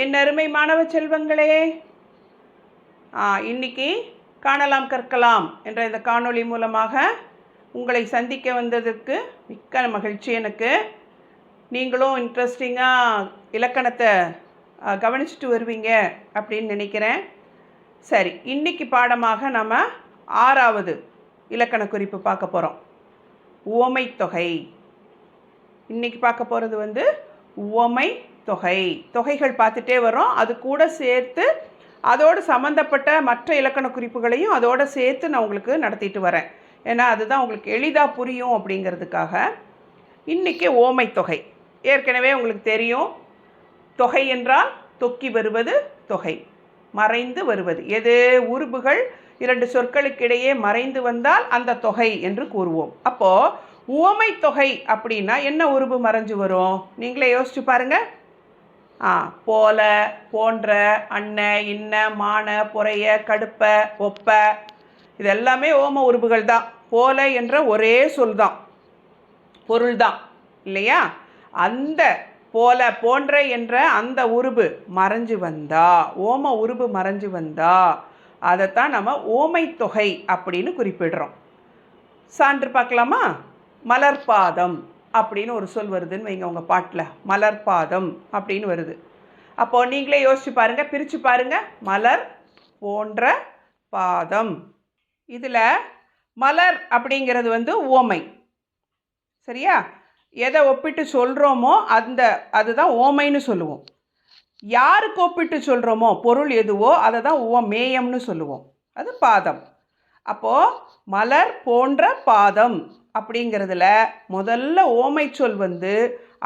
என் அருமை மாணவ செல்வங்களே, இன்னைக்கு காணலாம் கற்கலாம் என்ற இந்த காணொளி மூலமாக உங்களை சந்திக்க வந்ததற்கு மிக்க மகிழ்ச்சி. எனக்கு நீங்களும் இன்ட்ரெஸ்டிங்காக இலக்கணத்தை கவனிச்சுட்டு வருவீங்க அப்படின்னு நினைக்கிறேன். சரி, இன்னைக்கு பாடமாக நம்ம 6வது இலக்கண குறிப்பு பார்க்க போகிறோம். உவமை தொகை. இன்னைக்கு பார்க்க போகிறது உவமை தொகை. தொகைகள் பார்த்துட்டே வரோம். அது கூட சேர்த்து அதோடு சம்மந்தப்பட்ட மற்ற இலக்கண குறிப்புகளையும் அதோடு சேர்த்து நான் உங்களுக்கு நடத்திட்டு வரேன். ஏன்னா அதுதான் உங்களுக்கு எளிதாக புரியும் அப்படிங்கிறதுக்காக. இன்றைக்கி ஓமை தொகை. ஏற்கனவே உங்களுக்கு தெரியும், தொகை என்றால் தொக்கி வருவது தொகை, மறைந்து வருவது. எது? உருபுகள் 2 சொற்களுக்கிடையே மறைந்து வந்தால் அந்த தொகை என்று கூறுவோம். அப்போது உவமை தொகை அப்படின்னா என்ன உருபு மறைஞ்சு வரும்? நீங்களே யோசிச்சு பாருங்கள். போல, போன்ற, அன்ன, இன்ன, மான, பொறைய, கடுப்ப, ஒப்ப, இது எல்லாமே ஓம உருபுகள் தான். போல என்ற ஒரே சொல் தான், பொருள் தான் இல்லையா? அந்த போல, போன்ற என்ற அந்த உருபு மறைஞ்சு வந்தா, ஓம உருபு மறைஞ்சு வந்தா அதைத்தான் நம்ம ஓமை தொகை அப்படின்னு குறிப்பிடுறோம். சான்று பார்க்கலாமா? மலர்பாதம் அப்படின்னு ஒரு சொல் வருதுன்னு வைங்க உங்கள் பாட்டில். மலர்பாதம் அப்படின்னு வருது. அப்போது நீங்களே யோசிச்சு பாருங்கள், பிரித்து பாருங்கள். மலர், போன்ற, பாதம். இதில் மலர் அப்படிங்கிறது ஓமை. சரியா? எதை ஒப்பிட்டு சொல்கிறோமோ அதுதான் ஓமைன்னு சொல்லுவோம். யாருக்கு ஒப்பிட்டு சொல்கிறோமோ பொருள் எதுவோ அதை தான் ஓமேயம்னு சொல்லுவோம். அது பாதம். அப்போது மலர், போன்ற, பாதம் அப்படிங்கிறதுல முதல்ல ஓமை சொல்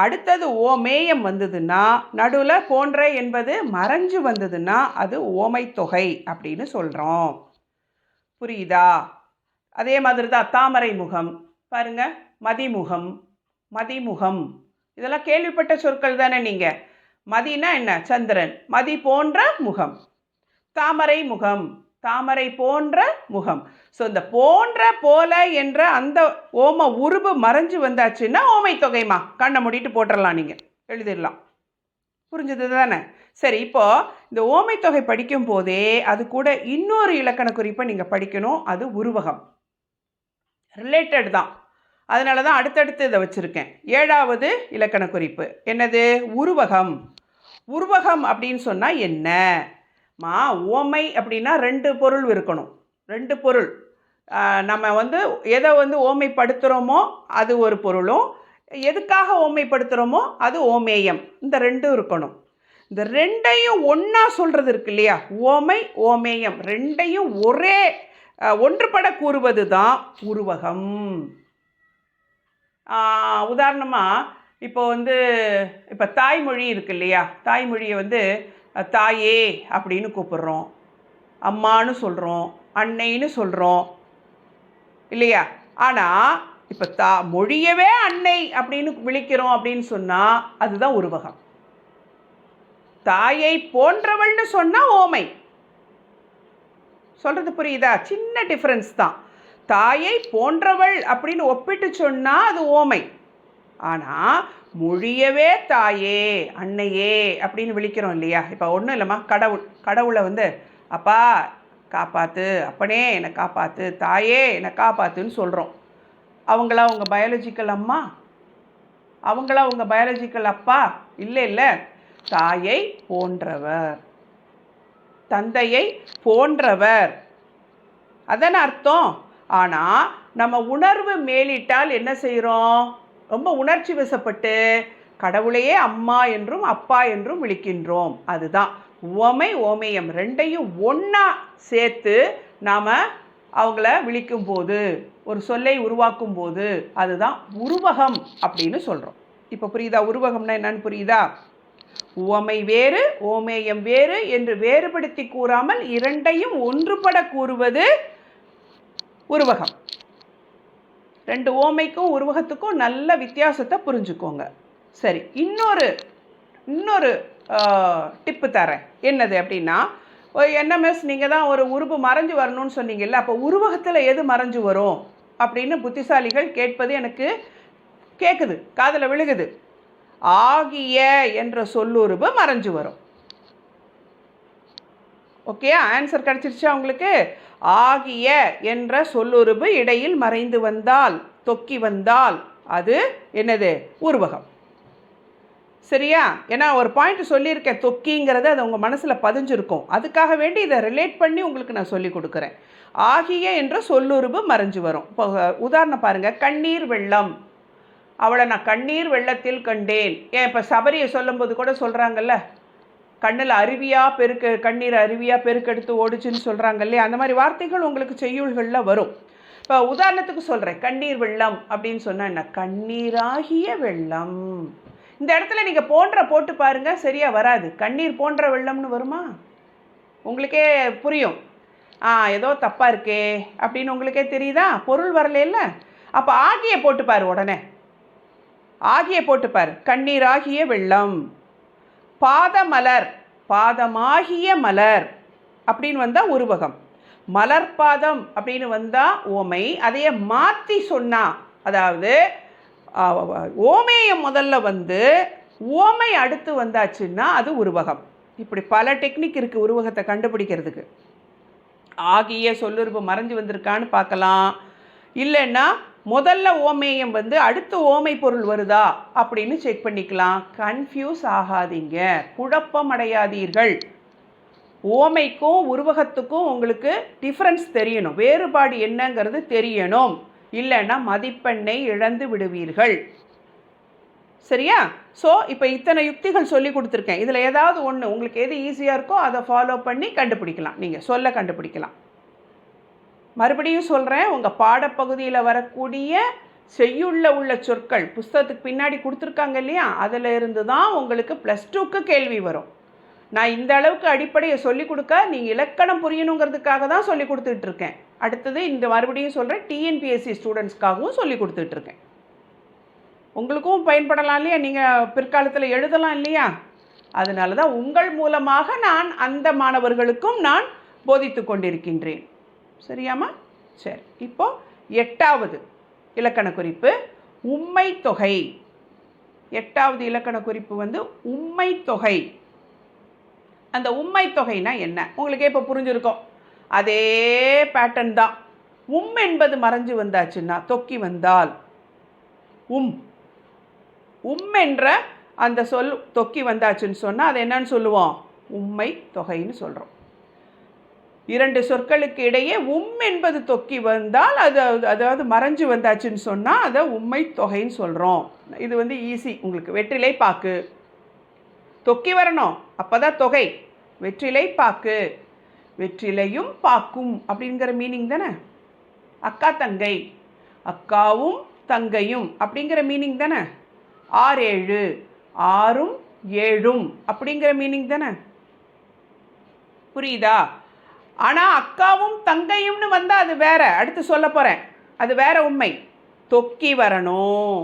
அடுத்தது ஓமேயம் வந்ததுன்னா, நடுவில் போன்ற என்பது மறைஞ்சு வந்ததுன்னா அது ஓமை தொகை அப்படின்னு சொல்கிறோம். புரியுதா? அதே மாதிரி தான் தாமரை முகம் பாருங்க, மதிமுகம், மதிமுகம், இதெல்லாம் கேள்விப்பட்ட சொற்கள் தானே. நீங்கள் மதினா என்ன? சந்திரன். மதி போன்ற முகம், தாமரை முகம், தாமரை போன்ற முகம். ஸோ இந்த போன்ற, போல என்ற அந்த ஓம உருபு மறைஞ்சு வந்தாச்சுன்னா ஓமை தொகைமா. கண்ணை மூடிட்டு போட்டுடலாம், நீங்கள் எழுதிடலாம். புரிஞ்சது தானே? சரி, இப்போது இந்த ஓமை தொகை படிக்கும் போதே அது கூட இன்னொரு இலக்கண குறிப்பை நீங்கள் படிக்கணும். அது உருவகம். ரிலேட்டட் தான், அதனால தான் அடுத்தடுத்து இதை வச்சுருக்கேன். 7வது இலக்கண குறிப்பு என்னது? உருவகம். உருவகம் அப்படின்னு சொன்னால் என்ன? ஓமை அப்படின்னா 2 பொருள் இருக்கணும். 2 பொருள். நம்ம எதை ஓமைப்படுத்துகிறோமோ அது ஒரு பொருளும், எதுக்காக ஓமைப்படுத்துகிறோமோ அது ஓமேயம். இந்த 2 இருக்கணும். இந்த 2ஐயும் ஒன்றா சொல்கிறது இருக்கு இல்லையா? ஓமை, ஓமேயம் 2ஐயும் ஒன்றுபட கூறுவது தான் உருவகம். உதாரணமாக இப்போ தாய்மொழி இருக்கு இல்லையா? தாய்மொழியை தாயே அப்படின்னு கூப்பிடுறோம், அம்மானு சொல்கிறோம், அன்னைன்னு சொல்கிறோம் இல்லையா? ஆனால் இப்போ மொழியவே அன்னை அப்படின்னு விളിக்கிறோம் அப்படின்னு சொன்னால் அதுதான் உருவகம். தாயை போன்றவள்னு சொன்னால் ஓமை. சொல்கிறது புரியுதா? சின்ன டிஃப்ரென்ஸ் தான். தாயை போன்றவள் அப்படின்னு ஒப்பிட்டு சொன்னால் அது ஓமை. ஆனால் மொழியவே தாயே, அன்னையே அப்படின்னு விളിக்கிறோம் இல்லையா? இப்போ ஒன்றும் இல்லைம்மா, கடவுளை அப்பா காப்பாற்று, அப்பனே என்னை காப்பாற்று, தாயே என்னை காப்பாற்றுன்னு சொல்கிறோம். அவங்களா உங்கள் பயாலஜிக்கல் அம்மா? அவங்களா உங்கள் பயாலஜிக்கல் அப்பா? இல்லை. தாயை போன்றவர், தந்தையை போன்றவர், அதான அர்த்தம். ஆனால் நம்ம உணர்வு மேலிட்டால் என்ன செய்கிறோம்? ரொம்ப உணர்ச்சி வசப்பட்டு கடவுளையே அம்மா என்றும் அப்பா என்றும் விളിக்கின்றோம். அதுதான் உவமை, ஓமேயம் 2ஐயும் ஒன்றா சேர்த்து நாம் அவங்கள விളിக்கும் போது, ஒரு சொல்லை உருவாக்கும் போது அதுதான் உருவகம் அப்படின்னு சொல்கிறோம். இப்போ புரியுதா? உருவகம்னா என்னன்னு புரியுதா? உவமை வேறு, ஓமேயம் வேறு என்று வேறுபடுத்தி கூறாமல் 2ஐயும் ஒன்றுபட கூறுவது உருவகம். 2 ஓமைக்கும் உருவகத்துக்கும் நல்ல வித்தியாசத்தை புரிஞ்சுக்கோங்க. சரி, இன்னொரு டிப்பு தரேன். என்னது அப்படின்னா, என்எம்எஸ் நீங்கள் தான் ஒரு உருவு மறைஞ்சு வரணும்னு சொன்னீங்கல்ல, அப்போ உருவகத்தில் எது மறைஞ்சு வரும் அப்படின்னு புத்திசாலிகள் கேட்பது எனக்கு கேட்குது, காதில் விழுகுது. ஆகிய என்ற சொல்லுருவு மறைஞ்சு வரும். ஓகே, ஆன்சர் கிடச்சிருச்சா உங்களுக்கு? ஆகிய என்ற சொல்லுருபு இடையில் மறைந்து வந்தால், தொக்கி வந்தால் அது என்னது? உருவகம். சரியா? ஏன்னா ஒரு பாயிண்ட் சொல்லியிருக்கேன், தொக்கிங்கிறது அது உங்கள் மனசில் பதிஞ்சிருக்கும். அதுக்காக வேண்டி இதை ரிலேட் பண்ணி உங்களுக்கு நான் சொல்லி கொடுக்குறேன். ஆகிய என்ற சொல்லுருபு மறைஞ்சு வரும். இப்போ உதாரணம் பாருங்கள், கண்ணீர் வெள்ளம். அவளை நான் கண்ணீர் வெள்ளத்தில் கண்டேன். ஏன் இப்போ சபரியை சொல்லும்போது கூட சொல்கிறாங்கல்ல, கண்ணில் அருவியாக கண்ணீர் அருவியாக பெருக்கெடுத்து ஓடிச்சுன்னு சொல்கிறாங்க இல்லையா? அந்த மாதிரி வார்த்தைகள் உங்களுக்கு செய்யுள்களில் வரும். இப்போ உதாரணத்துக்கு சொல்கிறேன், கண்ணீர் வெள்ளம் அப்படின்னு சொன்னால் என்ன? கண்ணீராகிய வெள்ளம். இந்த இடத்துல நீங்கள் போட்டு பாருங்கள், சரியாக வராது. கண்ணீர் போன்ற வெள்ளம்னு வருமா? உங்களுக்கே புரியும், ஏதோ தப்பாக இருக்கே அப்படின்னு உங்களுக்கே தெரியுதா? பொருள் வரல. அப்போ ஆகிய போட்டுப்பார், உடனே ஆகிய போட்டுப்பார். கண்ணீராகிய வெள்ளம். பாதமலர், பாதமாகிய மலர் அப்படின்னு வந்தால் உருவகம். மலர்பாதம் அப்படின்னு வந்தால் ஓமை. அதையே மாற்றி சொன்னால், அதாவது ஓமையை முதல்ல வந்து ஓமை அடுத்து வந்தாச்சுன்னா அது உருவகம். இப்படி பல டெக்னிக் இருக்குது உருவகத்தை கண்டுபிடிக்கிறதுக்கு. ஆகிய சொல்லுருபு மறைஞ்சு வந்திருக்கான்னு பார்க்கலாம். இல்லைன்னா முதல்ல ஓமேயம் வந்து அடுத்து ஓமை பொருள் வருதா அப்படின்னு செக் பண்ணிக்கலாம். கன்ஃபியூஸ் ஆகாதீங்க, குழப்பம் அடையாதீர்கள். ஓமைக்கும் உருவகத்துக்கும் உங்களுக்கு டிஃப்ரென்ஸ் தெரியணும், வேறுபாடு என்னங்கிறது தெரியணும். இல்லைன்னா மதிப்பெண்ணை இழந்து விடுவீர்கள். சரியா? ஸோ இப்போ இத்தனை யுக்திகள் சொல்லி கொடுத்துருக்கேன். இதில் ஏதாவது ஒன்று உங்களுக்கு எது ஈஸியாக இருக்கோ அதை ஃபாலோ பண்ணி கண்டுபிடிக்கலாம். நீங்கள் சொல்ல கண்டுபிடிக்கலாம். மறுபடியும் சொல்கிறேன், உங்கள் பாடப்பகுதியில் வரக்கூடிய செய்யுள்ள உள்ள சொற்கள் புஸ்தகத்துக்கு பின்னாடி கொடுத்துருக்காங்க இல்லையா, அதில் இருந்து தான் உங்களுக்கு +2க்கு கேள்வி வரும். நான் இந்த அளவுக்கு அடிப்படையை சொல்லிக் கொடுக்க நீங்கள் இலக்கணம் புரியணுங்கிறதுக்காக தான் சொல்லி கொடுத்துட்ருக்கேன். அடுத்தது இந்த மறுபடியும் சொல்கிறேன், டிஎன்பிஎஸ்சி ஸ்டூடெண்ட்ஸ்க்காகவும் சொல்லி கொடுத்துட்ருக்கேன். உங்களுக்கும் பயன்படலாம் இல்லையா, நீங்கள் பிற்காலத்தில் எழுதலாம் இல்லையா? அதனால தான் உங்கள் மூலமாக நான் அந்த மாணவர்களுக்கும் நான் போதித்து கொண்டிருக்கின்றேன். சரியாமா? சரி, இப்போ 8வது இலக்கண குறிப்பு உம்மை தொகை. 8வது இலக்கண குறிப்பு வந்து உம்மை தொகை. அந்த உம்மை தொகைனா என்ன உங்களுக்கே இப்போ புரிஞ்சிருக்கும். அதே பேட்டர்ன் தான். என்பது மறைஞ்சு வந்தாச்சுன்னா, தொக்கி வந்தால் என்ற அந்த சொல் தொக்கி வந்தாச்சுன்னு சொன்னால் அது என்னன்னு சொல்லுவோம்? உம்மை தொகைன்னு சொல்கிறோம். 2 சொற்களுக்கு இடையே என்பது தொக்கி வந்தால் அதாவது மறைஞ்சு வந்தாச்சுன்னு சொன்னால் அதை உம்மை தொகைன்னு சொல்கிறோம். இது வந்து ஈஸி உங்களுக்கு. வெற்றிலை பாக்கு தொக்கி வரணும், அப்போ தான் தொகை. வெற்றிலை பாக்கு, வெற்றிலையும் பாக்கும் அப்படிங்கிற மீனிங் தானே. அக்கா தங்கை, அக்காவும் தங்கையும் அப்படிங்கிற மீனிங் தானே. 6 7, 6ம் 7ம் அப்படிங்கிற மீனிங் தானே. புரியுதா? ஆனால் அக்காவும் தங்கையும்னு வந்தால் அது வேற. அடுத்து சொல்ல போகிறேன், அது வேற உண்மை. தொக்கி வரணும்.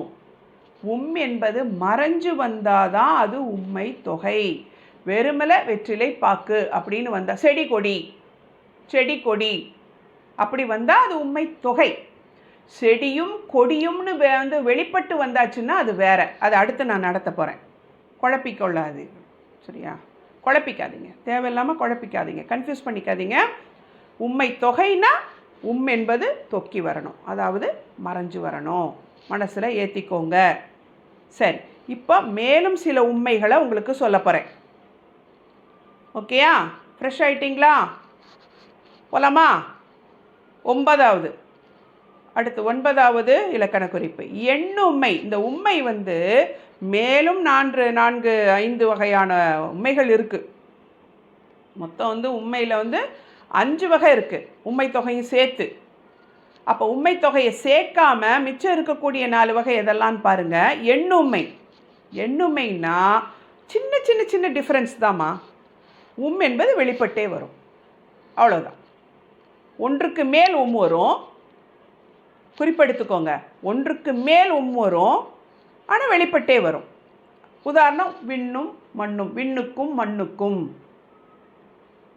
என்பது மறைஞ்சு வந்தாதான் அது உண்மை தொகை. வெறுமலை வெற்றிலை பாக்கு அப்படின்னு வந்தால், செடி கொடி, செடி கொடி அப்படி வந்தால் அது உண்மை தொகை. செடியும் கொடியும்னு வந்து வெளிப்பட்டு வந்தாச்சுன்னா அது வேற. அது அடுத்து நான் நடத்த போகிறேன். குழப்பிக்கொள்ளாது, சரியா? குழப்பிக்காதீங்க, தேவையில்லாமல் குழப்பிக்காதீங்க, கன்ஃபியூஸ் பண்ணிக்காதீங்க. உண்மை தொகைனா என்பது தொக்கி வரணும், அதாவது மறைஞ்சு வரணும். மனசில் ஏற்றிக்கோங்க. சரி, இப்போ மேலும் சில உண்மைகளை உங்களுக்கு சொல்ல போகிறேன். ஓகேயா? ஃப்ரெஷ் ஆகிட்டிங்களா? போலாமா? 9வது. அடுத்து 9வது இலக்கண குறிப்பு எண்ணும்மை. இந்த உண்மை வந்து மேலும் 5 வகையான உண்மைகள் இருக்குது. மொத்தம் வந்து உண்மையில் வந்து 5 வகை இருக்குது, உண்மை தொகையும் சேர்த்து. அப்போ உண்மை தொகையை சேர்க்காம மிச்சம் இருக்கக்கூடிய 4 வகை எதெல்லாம்னு பாருங்கள். எண்ணும்மை. எண்ணும்மைன்னா சின்ன சின்ன சின்ன டிஃப்ரென்ஸ் தாம்மா. என்பது வெளிப்பட்டே வரும், அவ்வளோதான். ஒன்றுக்கு மேல் வரும், குறிப்பெடுத்துக்கோங்க. ஒன்றுக்கு மேல் வரும், ஆனால் வெளிப்பட்டே வரும். உதாரணம், விண்ணும் மண்ணும். விண்ணுக்கும் மண்ணுக்கும்,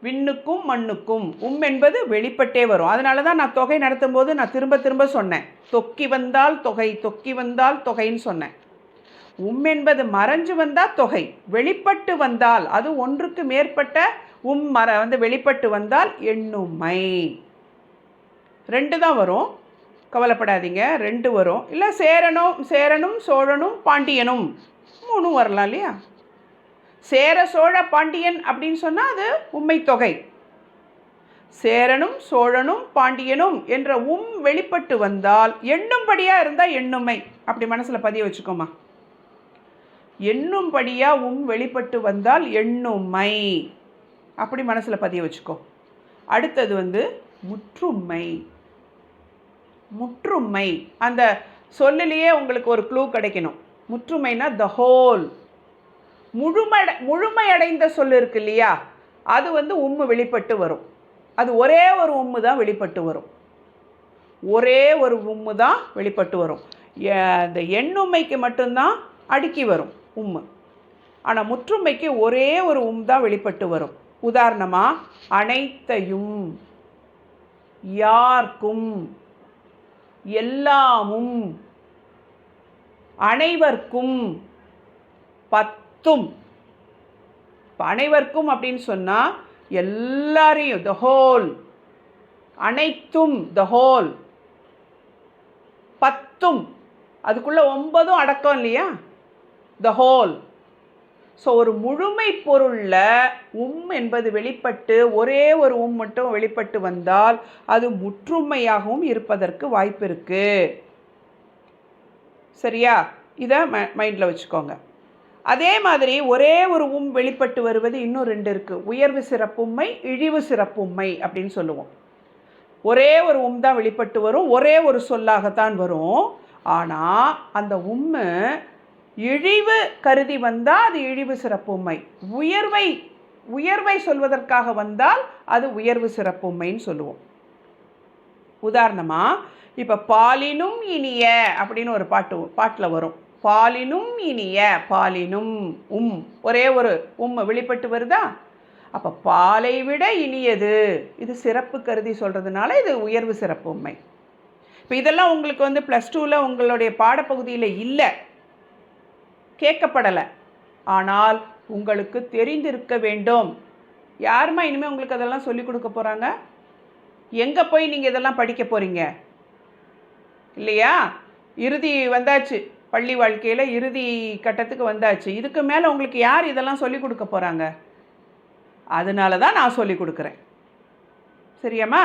விண்ணுக்கும் மண்ணுக்கும் என்பது வெளிப்பட்டே வரும். அதனால தான் நான் தொகை நடத்தும் போது நான் திரும்ப திரும்ப சொன்னேன், தொக்கி வந்தால் தொகை, தொக்கி வந்தால் தொகைன்னு சொன்னேன். என்பது மறைஞ்சு வந்தால் தொகை, வெளிப்பட்டு வந்தால் அது ஒன்றுக்கு மேற்பட்ட வந்து வெளிப்பட்டு வந்தால் எண்ணுமை. 2 தான் வரும், கவலைப்படாதீங்க, 2 வரும். இல்லை சேரனும் சோழனும் பாண்டியனும் 3 வரலாம் இல்லையா? சேர சோழ பாண்டியன் அப்படின்னு சொன்னால் அது உம்மை தொகை. சேரனும் சோழனும் பாண்டியனும் என்ற வெளிப்பட்டு வந்தால் எண்ணும்படியாக இருந்தால் எண்ணுமை. அப்படி மனசில் பதிய வச்சுக்கோமா. எண்ணும்படியாக வெளிப்பட்டு வந்தால் எண்ணுமை, அப்படி மனசில் பதிய வச்சுக்கோ. அடுத்தது வந்து முற்றுமை. முற்றுமை அந்த சொல்லிலேயே உங்களுக்கு ஒரு க்ளூ கிடைக்கணும். முற்றுமைனா த ஹோல், முழுமையடைந்த சொல் இருக்கு இல்லையா, அது வந்து வெளிப்பட்டு வரும். அது ஒரே ஒரு தான் வெளிப்பட்டு வரும். ஒரே ஒரு தான் வெளிப்பட்டு வரும். இந்த எண்ணுமைக்கு மட்டும்தான் அடுக்கி வரும் ஆனால் முற்றுமைக்கு ஒரே ஒரு தான் வெளிப்பட்டு வரும். உதாரணமாக அனைத்தையும், யார்க்கும், எல்லாமும், அனைவருக்கும், பத்தும். அனைவருக்கும் அப்படின்னு சொன்னால் எல்லாரையும், த ஹோல். அனைத்தும், த ஹோல். பத்தும், அதுக்குள்ளே 9 அடக்கம் இல்லையா, த ஹோல். ஸோ ஒரு முழுமை பொருளில் என்பது வெளிப்பட்டு ஒரே ஒரு மட்டும் வெளிப்பட்டு வந்தால் அது முற்றுமையாகவும் இருப்பதற்கு வாய்ப்பு இருக்குது. சரியா? இதை மைண்டில் வச்சுக்கோங்க. அதே மாதிரி ஒரே ஒரு வெளிப்பட்டு வருவது இன்னும் 2 இருக்குது. உயர்வு சிறப்புண்மை, இழிவு சிறப்புண்மை அப்படின்னு சொல்லுவோம். ஒரே ஒரு தான் வெளிப்பட்டு வரும், ஒரே ஒரு சொல்லாகத்தான் வரும். ஆனால் அந்த இழிவு கருதி வந்தால் அது இழிவு சிறப்புண்மை, உயர்வை சொல்வதற்காக வந்தால் அது உயர்வு சிறப்புண்மைன்னு சொல்லுவோம். உதாரணமாக இப்போ பாலினும் இனிய அப்படின்னு ஒரு பாட்டில் வரும். பாலினும் இனிய, பாலினும் ஒரே ஒரு வெளிப்பட்டு வருதா, அப்போ பாலை விட இனியது, இது சிறப்பு கருதி சொல்கிறதுனால இது உயர்வு சிறப்புண்மை. இப்போ இதெல்லாம் உங்களுக்கு வந்து +2 உங்களுடைய பாடப்பகுதியில் இல்லை, கேட்கப்படலை. ஆனால் உங்களுக்கு தெரிந்திருக்க வேண்டும். யாருமா இனிமேல் உங்களுக்கு அதெல்லாம் சொல்லிக் கொடுக்க போகிறாங்க? எங்கே போய் நீங்கள் இதெல்லாம் படிக்க போகிறீங்க இல்லையா? இறுதி வந்தாச்சு, பள்ளி வாழ்க்கையில் இறுதி கட்டத்துக்கு வந்தாச்சு. இதுக்கு மேலே உங்களுக்கு யார் இதெல்லாம் சொல்லிக் கொடுக்க போகிறாங்க? அதனால தான் நான் சொல்லிக் கொடுக்குறேன். சரியாம்மா?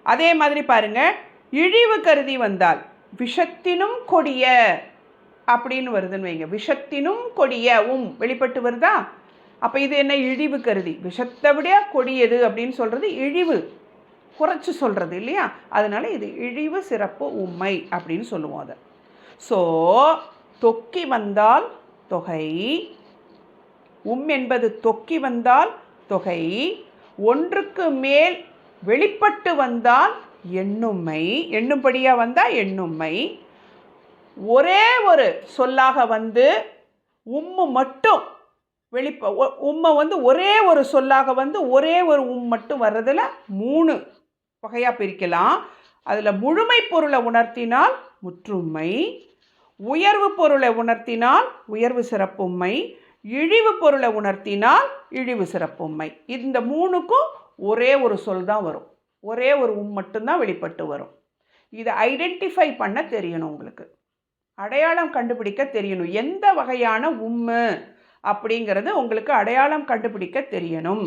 அதே மாதிரி பாருங்கள், இழிவு கருதி வந்தால் விஷத்தினும் கொடிய அப்படின்னு வருதுன்னு வைங்க. விஷத்தினும் கொடிய வெளிப்பட்டு வருதா, அப்போ இது என்ன? இழிவு கருதி. விஷத்தை விட கொடியது அப்படின்னு சொல்கிறது இழிவு, குறைச்சி சொல்கிறது இல்லையா? அதனால் இது இழிவு சிறப்பு உண்மை அப்படின்னு சொல்லுவோம் அதை. ஸோ தொக்கி வந்தால் தொகை, என்பது தொக்கி வந்தால் தொகை, ஒன்றுக்கு மேல் வெளிப்பட்டு வந்தால் எண்ணுமை, எண்ணும்படியாக வந்தால் எண்ணுமை, ஒரே ஒரு சொல்லாக வந்து மட்டும் வந்து ஒரே ஒரு சொல்லாக வந்து ஒரே ஒரு மட்டும் வர்றதில் 3 வகையாக பிரிக்கலாம். அதில் முழுமை பொருளை உணர்த்தினால் முற்றுமை, உயர்வு பொருளை உணர்த்தினால் உயர்வு சிறப்புண்மை, இழிவு பொருளை உணர்த்தினால் இழிவு சிறப்புண்மை. இந்த 3க்கும் ஒரே ஒரு சொல் தான் வரும், ஒரே ஒரு மட்டும்தான் வெளிப்பட்டு வரும். இதை ஐடென்டிஃபை பண்ண தெரியணும், உங்களுக்கு அடையாளம் கண்டுபிடிக்க தெரியணும். எந்த வகையான அப்படிங்கிறது உங்களுக்கு அடையாளம் கண்டுபிடிக்க தெரியணும்.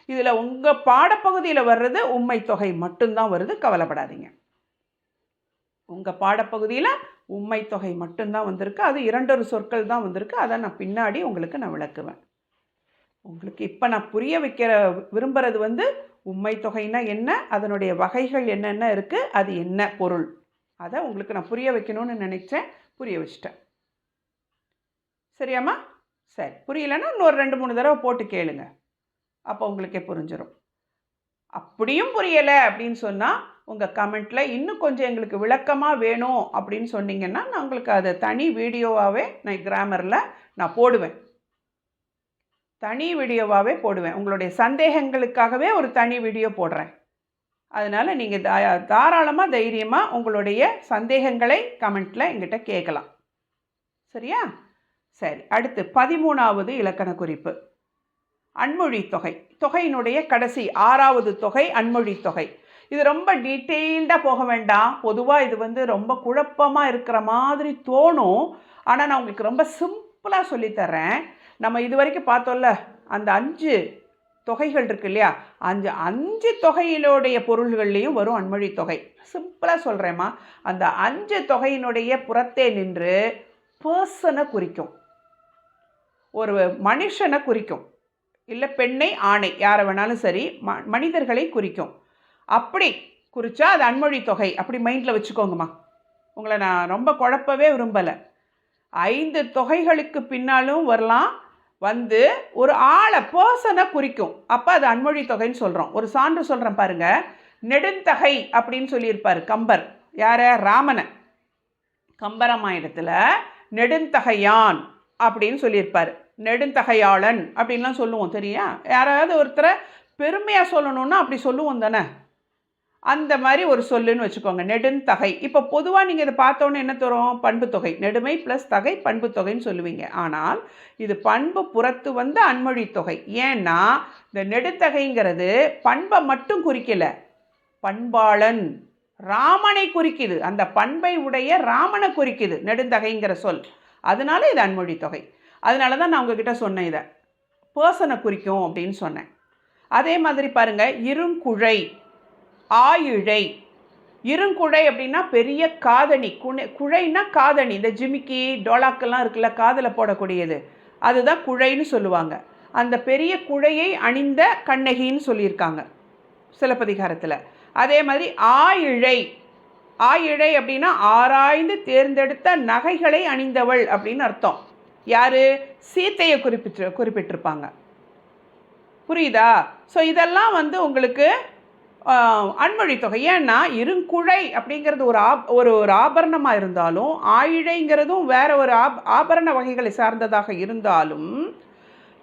இதில் உங்கள் பாடப்பகுதியில் வர்றது உம்மை தொகை மட்டும்தான் வருது, கவலைப்படாதீங்க. உங்கள் பாடப்பகுதியில் உம்மை தொகை மட்டும்தான் வந்திருக்கு. அது 2 சொற்கள் தான் வந்திருக்கு. அதை நான் பின்னாடி உங்களுக்கு நான் விளக்குவேன். உங்களுக்கு இப்போ நான் புரிய வைக்கிற விரும்புகிறது வந்து உம்மை தொகைனா என்ன, அதனுடைய வகைகள் என்னென்ன இருக்குது, அது என்ன பொருள், அதை உங்களுக்கு நான் புரிய வைக்கணும்னு நினச்சேன், புரிய வச்சிட்டேன். சரியாம்மா? சரி, புரியலைன்னா இன்னொரு 2-3 தடவை போட்டு கேளுங்க, அப்போ உங்களுக்கே புரிஞ்சிடும். அப்படியும் புரியலை அப்படின்னு சொன்னால் உங்கள் கமெண்ட்டில் இன்னும் கொஞ்சம் எங்களுக்கு விளக்கமாக வேணும் அப்படின்னு சொன்னீங்கன்னா நான் உங்களுக்கு அதை தனி வீடியோவாகவே நான் கிராமரில் நான் போடுவேன், தனி வீடியோவாகவே போடுவேன். உங்களுடைய சந்தேகங்களுக்காகவே ஒரு தனி வீடியோ போடுறேன். அதனால் நீங்கள் தாராளமாக தைரியமாக உங்களுடைய சந்தேகங்களை கமெண்ட்டில் எங்கிட்ட கேட்கலாம். சரியா? சரி, அடுத்து 13வது இலக்கண குறிப்பு. அன்மொழி தொகை, தொகையினுடைய கடைசி 6வது தொகை அன்மொழி தொகை. இது ரொம்ப டீட்டெயில்டாக போக வேண்டாம். பொதுவாக இது வந்து ரொம்ப குழப்பமாக இருக்கிற மாதிரி தோணும். ஆனால் நான் உங்களுக்கு ரொம்ப சிம்பிளாக சொல்லித்தரேன். நம்ம இது வரைக்கும் பார்த்தோம்ல, அந்த 5 தொகைகள் இருக்கு இல்லையா, அந்த 5 தொகையினுடைய பொருள்கள்லேயும் வரும் அன்மொழி தொகை. சிம்பிளாக சொல்கிறேம்மா, அந்த 5 தொகையினுடைய புறத்தே நின்று பர்சனை குறிக்கும், ஒரு மனுஷனை குறிக்கும், இல்லை பெண்ணை ஆணை யாரை வேணாலும் சரி, மனிதர்களை குறிக்கும். அப்படி குறித்தா அது அன்மொழி தொகை. அப்படி மைண்டில் வச்சுக்கோங்கம்மா. உங்களை நான் ரொம்ப குழப்பவே விரும்பலை. 5 தொகைகளுக்கு பின்னாலும் வரலாம், வந்து ஒரு ஆளை பர்சனை குறிக்கும். அப்போ அது அன்மொழி தொகைன்னு சொல்கிறோம். ஒரு சான்று சொல்கிறேன் பாருங்கள். நெடுந்தகை அப்படின்னு சொல்லியிருப்பார் கம்பர். யார? ராமனை. கம்பராமாயணத்தில் நெடுந்தகையான் அப்படின்னு சொல்லியிருப்பார். நெடுந்தகையாளன் அப்படின்லாம் சொல்லுவோம், தெரியா? யாராவது ஒருத்தரை பெருமையாக சொல்லணுன்னா அப்படி சொல்லுவோம் தானே, அந்த மாதிரி ஒரு சொல்லுன்னு வச்சுக்கோங்க, நெடுந்தகை. இப்போ பொதுவாக நீங்கள் இதை பார்த்தோன்னே என்ன தரும்? பண்பு தொகை. நெடுமை ப்ளஸ் தகை பண்பு தொகைன்னு சொல்லுவீங்க. ஆனால் இது பண்பு புறத்து வந்து அன்மொழி தொகை. ஏன்னா இந்த நெடுந்தகைங்கிறது பண்பை மட்டும் குறிக்கலை, பண்பாளன் ராமனை குறிக்குது. அந்த பண்பை உடைய ராமனை குறிக்குது நெடுந்தகைங்கிற சொல். அதனால இது அன்மொழி தொகை. அதனால தான் நான் உங்ககிட்ட சொன்னேன், இதை பர்சனை குறிக்கும் அப்படின்னு சொன்னேன். அதே மாதிரி பாருங்கள், இருங்குழை, ஆயிழை. இருங்குழை அப்படின்னா பெரிய காதணி. குழைனா காதணி, இந்த ஜிமிக்கி டோலாக்கெல்லாம் இருக்குல்ல, காதில் போடக்கூடியது, அதுதான் குழைன்னு சொல்லுவாங்க. அந்த பெரிய குழையை அணிந்த கண்ணகின்னு சொல்லியிருக்காங்க சிலப்பதிகாரத்தில். அதே மாதிரி ஆயிழை, ஆயிழை அப்படின்னா ஆராய்ந்து தேர்ந்தெடுத்த நகைகளை அணிந்தவள் அப்படின்னு அர்த்தம். யார்? சீத்தையை குறிப்பிட்டிருப்பாங்க. புரியுதா? ஸோ இதெல்லாம் வந்து உங்களுக்கு அன்மொழி தொகை. ஏன்னா இருங்குழை அப்படிங்கிறது ஒரு ஆபரணமாக இருந்தாலும், ஆயிழைங்கிறதும் வேற ஒரு ஆபரண வகைகளை சார்ந்ததாக இருந்தாலும்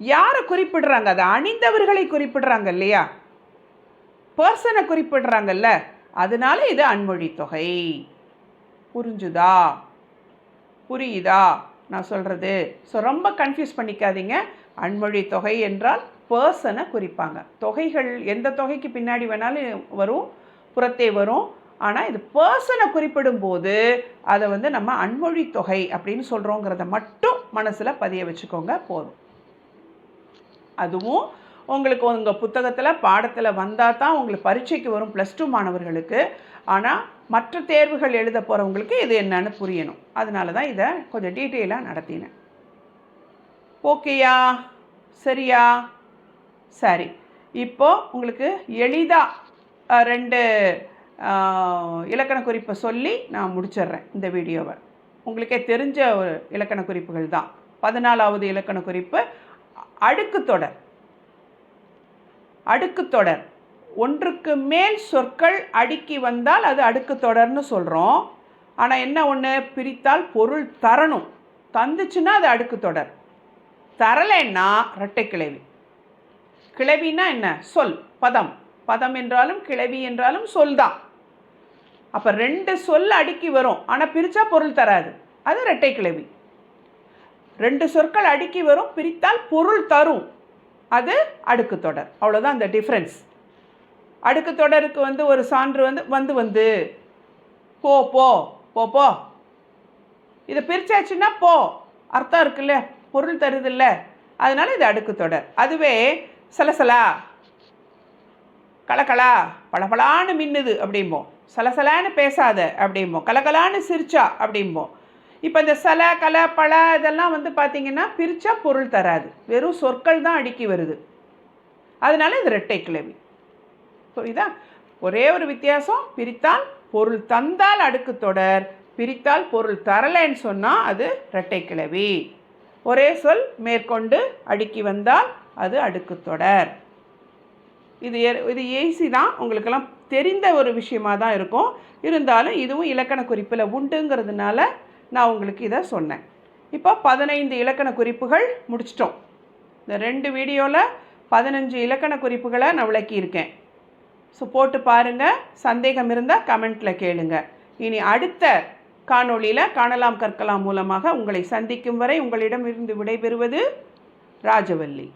யாரை குறிப்பிடுறாங்க? அதை அணிந்தவர்களை குறிப்பிடுறாங்க இல்லையா, பர்சனை குறிப்பிடுறாங்கல்ல. அதனால இது அன்மொழி தொகை. புரிஞ்சுதா? புரியுதா நான் சொல்கிறது? ஸோ ரொம்ப கன்ஃபியூஸ் பண்ணிக்காதீங்க. அன்மொழி தொகை என்றால் பர்சனை குறிப்பாங்க. தொகைகள் எந்த தொகைக்கு பின்னாடி வேணாலும் வரும், புறத்தே வரும். ஆனால் இது பர்சனை குறிப்பிடும்போது அதை வந்து நம்ம அன்மொழி தொகை அப்படின்னு சொல்கிறோங்கிறத மட்டும் மனசில் பதிய வச்சுக்கோங்க, போதும். அதுவும் உங்களுக்கு உங்கள் புத்தகத்தில் பாடத்தில் வந்தால் தான் உங்களுக்கு பரீட்சைக்கு வரும் +2 மாணவர்களுக்கு. ஆனால் மற்ற தேர்வுகள் எழுத போகிறவங்களுக்கு இது என்னன்னு புரியணும். அதனால தான் இதை கொஞ்சம் டீட்டெயிலாக நடத்தினேன். ஓகேயா? சரியா? சரி. இப்போது உங்களுக்கு எளிதாக 2 இலக்கண குறிப்பை சொல்லி நான் முடிச்சிடுறேன் இந்த வீடியோவை. உங்களுக்கே தெரிஞ்ச ஒரு இலக்கண குறிப்புகள் தான். 14வது இலக்கண குறிப்பு அடுக்குத்தொடர். அடுக்குத்தொடர், ஒன்றுக்கு மேல் சொற்கள் அடுக்கி வந்தால் அது அடுக்குத்தொடர்னு சொல்கிறோம். ஆனால் என்ன ஒன்று, பிரித்தால் பொருள் தரணும். தந்துச்சுன்னா அது அடுக்குத்தொடர், தரலைன்னா இரட்டை கிளவி. கிளவினா என்ன? சொல், பதம். பதம் என்றாலும் கிளவி என்றாலும் சொல் தான். அப்போ 2 சொல் அடுக்கி வரும், ஆனால் பிரித்தா பொருள் தராது, அது இரட்டை கிளவி. 2 சொற்கள் அடுக்கி வரும், பிரித்தால் பொருள் தரும், அது அடுக்குத்தொடர். அவ்வளோதான் அந்த டிஃப்ரென்ஸ். அடுக்குத்தொடருக்கு வந்து ஒரு சான்று வந்து போ போ போ போ. இதை பிரிச்சாச்சுன்னா போ அர்த்தம் இருக்குல்ல, பொருள் தருதில்ல, அதனால இது அடுக்குத்தொடர். அதுவே சலசலா, கலகலா, பளபளான்னு மின்னுது அப்படிம்போம். சலசலான்னு பேசாத அப்படிம்போம். கலகலான்னு சிரிச்சா அப்படிம்போம். இப்போ இந்த சல, கல, பல இதெல்லாம் வந்து பார்த்திங்கன்னா பிரித்தா பொருள் தராது, வெறும் சொற்கள் தான் அடுக்கி வருது. அதனால இது இரட்டை கிளவி. புரியுதா? ஒரே ஒரு வித்தியாசம், பிரித்தால் பொருள் தந்தால் அடுக்குத்தொடர், பிரித்தால் பொருள் தரலைன்னு சொன்னால் அது இரட்டை கிளவி. ஒரே சொல் மேற்கொண்டு அடுக்கி வந்தால் அது அடுக்குத்தொடர். இது ஈஸி தான், உங்களுக்கெல்லாம் தெரிந்த ஒரு விஷயமாக தான் இருக்கும். இருந்தாலும் இதுவும் இலக்கண குறிப்பில் உண்டுங்கிறதுனால நான் உங்களுக்கு இதை சொன்னேன். இப்போ 15 இலக்கண குறிப்புகள் முடிச்சிட்டோம். இந்த 2 வீடியோவில் 15 இலக்கண குறிப்புகளை நான் விளக்கியிருக்கேன். ஸோ போட்டு பாருங்கள், சந்தேகம் இருந்தால் கமெண்ட்டில் கேளுங்க. இனி அடுத்த காணொளியில் காணலாம் கற்கலாம் மூலமாக உங்களை சந்திக்கும் வரை உங்களிடமிருந்து விடைபெறுவது ராஜவல்லி.